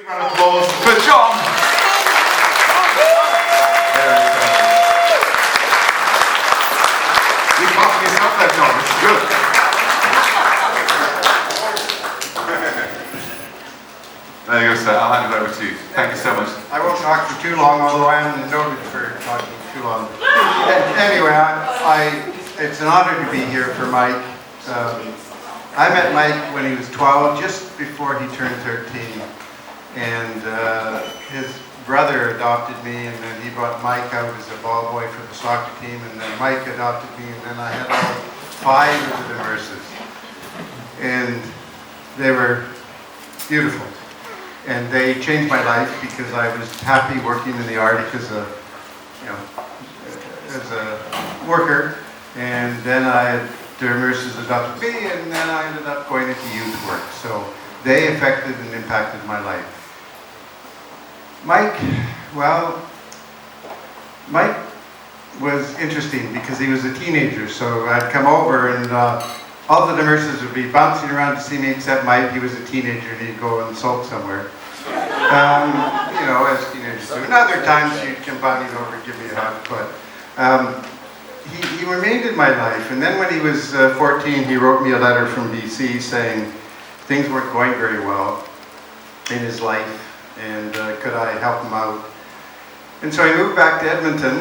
Big round of applause for John. You passed yourself that, John. This is good. There you go, sir. I'll hand it over to you. Thank you so much. I won't talk for too long, although I am noted for talking too long. Anyway, it's an honor to be here for Mike. I met Mike when he was 12, just before he turned 13. And his brother adopted me, and then he brought Mike out as a ball boy for the soccer team, and then Mike adopted me, and then I had all 5 of the Demerses. And they were beautiful. And they changed my life because I was happy working in the Arctic as a worker. And then the Demerses adopted me, and then I ended up going into youth work. So they affected and impacted my life. Mike was interesting because he was a teenager. So I'd come over and all the Demerses would be bouncing around to see me except Mike. He was a teenager and he'd go and sulk somewhere. As teenagers do. And other times he'd come bounding over and give me a hug. But he remained in my life. And then when he was 14, he wrote me a letter from BC saying things weren't going very well in his life. And could I help him out? And so I moved back to Edmonton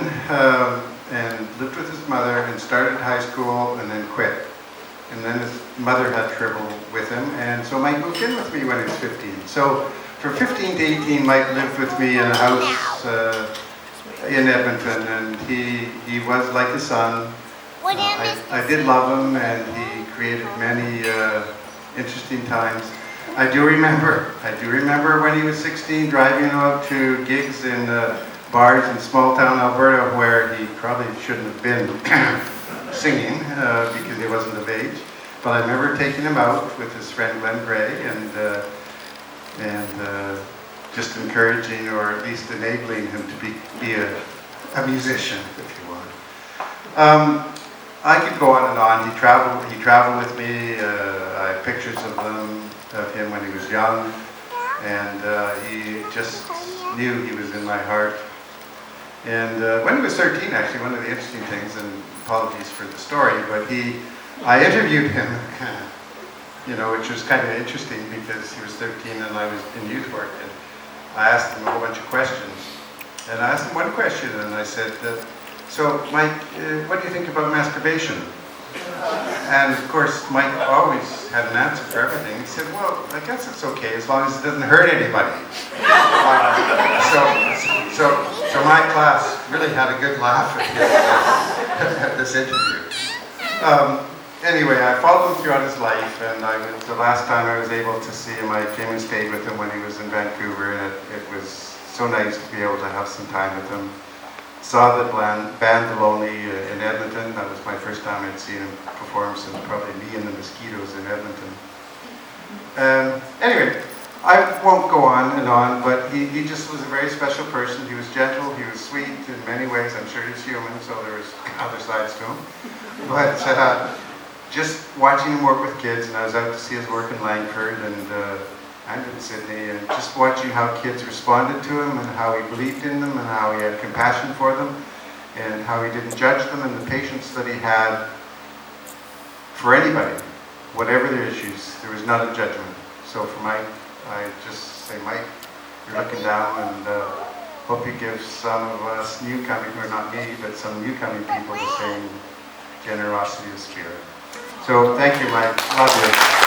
and lived with his mother and started high school and then quit. And then his mother had trouble with him, and so Mike moved in with me when he was 15. So from 15 to 18, Mike lived with me in a house in Edmonton, and he was like a son. I did love him, and he created many interesting times. I do remember when he was 16 driving out to gigs in bars in small town Alberta where he probably shouldn't have been singing because he wasn't of age. But I remember taking him out with his friend Glenn Gray and just encouraging or at least enabling him to be a musician, if you want. I could go on and on. He traveled with me. I have pictures of him when he was young, and he just knew he was in my heart. And when he was 13, actually, one of the interesting things, and apologies for the story, but I interviewed him, which was kind of interesting because he was 13 and I was in youth work, and I asked him a whole bunch of questions. And I asked him one question, and I said, so Mike, what do you think about masturbation? And of course, Mike always had an answer for everything. He said, well, I guess it's okay as long as it doesn't hurt anybody. So my class really had a good laugh at this interview. Anyway, I followed him throughout his life, and the last time I was able to see him, I came and stayed with him when he was in Vancouver, and it was so nice to be able to have some time with him. Saw the band The Lonely in Edmonton. That was my first time I'd seen him perform since probably Me and the Mosquitoes in Edmonton. Anyway, I won't go on and on, but he just was a very special person. He was gentle, he was sweet in many ways. I'm sure he's human, so there was other sides to him. But just watching him work with kids, and I was out to see his work in Langford and in Sydney, and just watching how kids responded to him and how he believed in them and how he had compassion for them and how he didn't judge them, and the patience that he had for anybody, whatever their issues. There was not a judgment. So for Mike, I just say, Mike, you're looking down, and hope you give some of us newcoming, or not me, but some newcoming people the same generosity of spirit. So thank you, Mike. Love you.